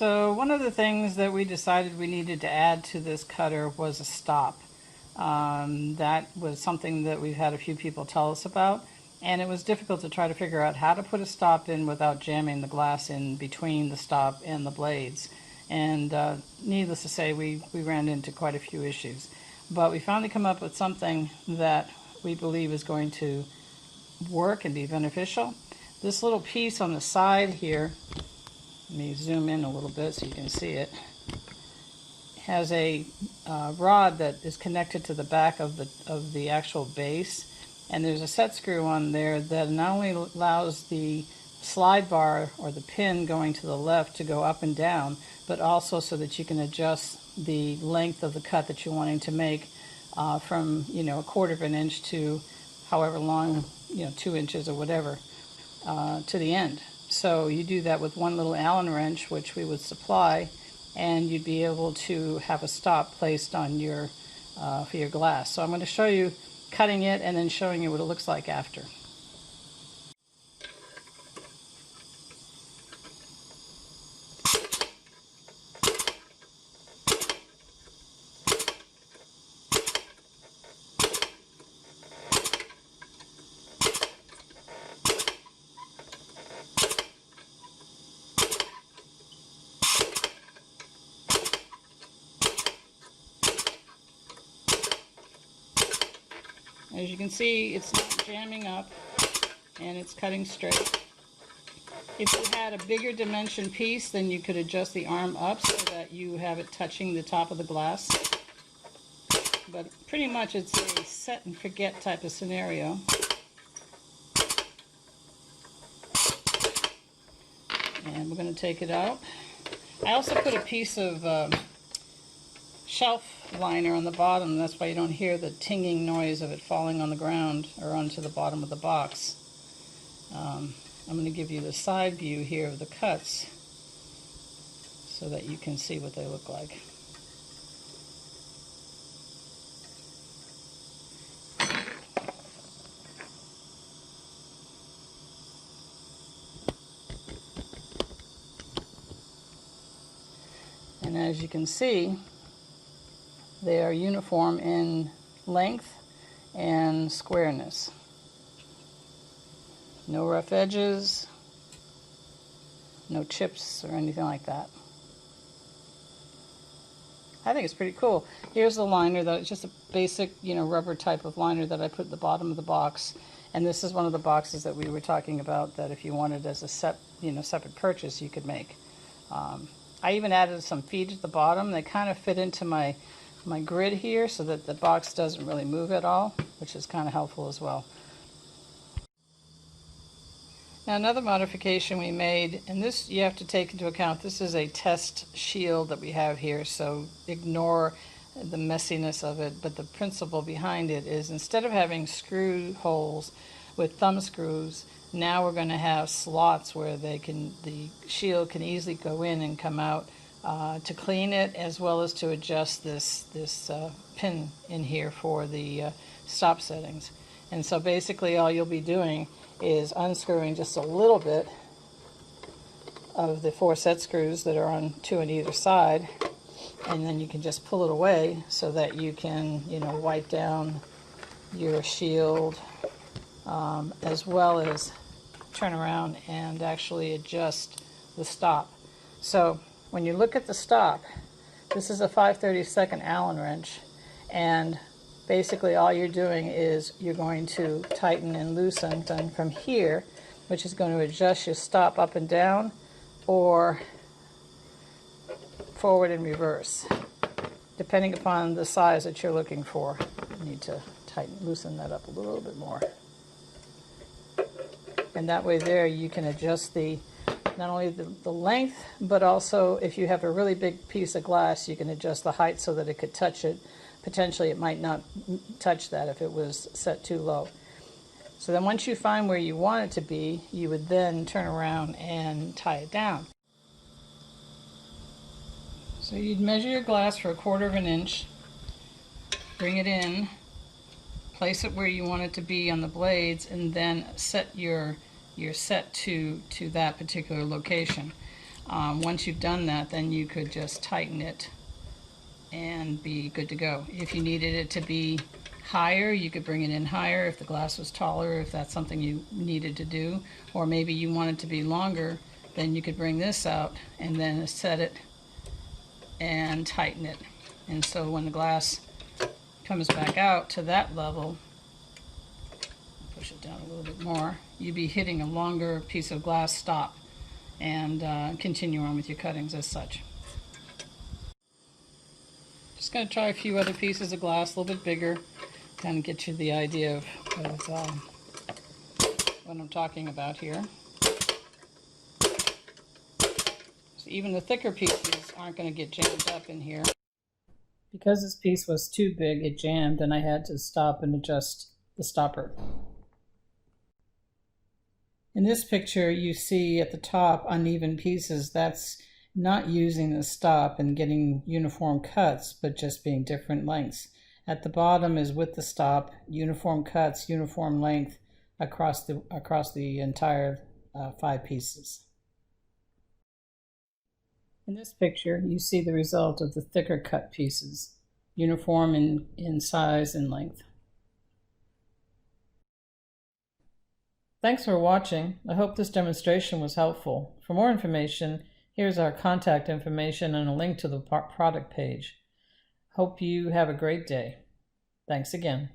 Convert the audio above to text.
So one of the things that we decided we needed to add to this cutter was a stop. That was something that we've had a few people tell us about, and it was difficult to try to figure out how to put a stop in without jamming the glass in between the stop and the blades. And needless to say, we ran into quite a few issues. But we finally come up with something that we believe is going to work and be beneficial. This little piece on the side here, let me zoom in a little bit so you can see it, has a rod that is connected to the back of the actual base, and there's a set screw on there that not only allows the slide bar or the pin going to the left to go up and down, but also so that you can adjust the length of the cut that you're wanting to make from, you know, 1/4 of an inch to however long, you know, 2 inches or whatever, to the end. So you do that with one little Allen wrench, which we would supply, and you'd be able to have a stop placed on your for your glass. So I'm going to show you cutting it and then showing you what it looks like after. As you can see, it's not jamming up and it's cutting straight. If you had a bigger dimension piece, then you could adjust the arm up so that you have it touching the top of the glass. But pretty much it's a set and forget type of scenario. And we're going to take it out. I also put a piece of shelf liner on the bottom. That's why you don't hear the tinging noise of it falling on the ground or onto the bottom of the box. I'm going to give you the side view here of the cuts so that you can see what they look like. And as you can see, they are uniform in length and squareness. No rough edges, no chips or anything like that. I think it's pretty cool. Here's the liner, though. It's just a basic, you know, rubber type of liner that I put at the bottom of the box. And this is one of the boxes that we were talking about that if you wanted as a separate purchase, you could make. I even added some feet at the bottom. They kind of fit into my grid here so that the box doesn't really move at all, which is kind of helpful as well. Now another modification we made, and this you have to take into account, this is a test shield that we have here, so ignore the messiness of it, but the principle behind it is instead of having screw holes with thumb screws, now we're going to have slots where the shield can easily go in and come out to clean it, as well as to adjust this pin in here for the stop settings. And so basically all you'll be doing is unscrewing just a little bit of the 4 set screws that are on 2 on either side, and then you can just pull it away so that you can, you know, wipe down your shield, as well as turn around and actually adjust the stop. So when you look at the stop, this is a 5/32 Allen wrench, and basically all you're doing is you're going to tighten and loosen from here, which is going to adjust your stop up and down or forward and reverse, depending upon the size that you're looking for. You need to loosen that up a little bit more. And that way there you can adjust not only the length, but also if you have a really big piece of glass, you can adjust the height so that it could touch it. Potentially it might not touch that if it was set too low. So then once you find where you want it to be, you would then turn around and tie it down. So you'd measure your glass for 1/4 of an inch, bring it in, place it where you want it to be on the blades, and then set your set to that particular location. Once you've done that, then you could just tighten it and be good to go. If you needed it to be higher, you could bring it in higher. If the glass was taller, if that's something you needed to do, or maybe you want it to be longer, then you could bring this out and then set it and tighten it. And so when the glass comes back out to that level, push it down a little bit more, you'd be hitting a longer piece of glass stop and continue on with your cuttings as such. Just going to try a few other pieces of glass, a little bit bigger, kind of get you the idea of what I'm talking about here. So even the thicker pieces aren't going to get jammed up in here. Because this piece was too big, it jammed, and I had to stop and adjust the stopper. In this picture, you see at the top uneven pieces. That's not using the stop and getting uniform cuts, but just being different lengths. At the bottom is with the stop, uniform cuts, uniform length across the entire 5 pieces. In this picture, you see the result of the thicker cut pieces, uniform in size and length. Thanks for watching. I hope this demonstration was helpful. For more information, here's our contact information and a link to the product page. Hope you have a great day. Thanks again.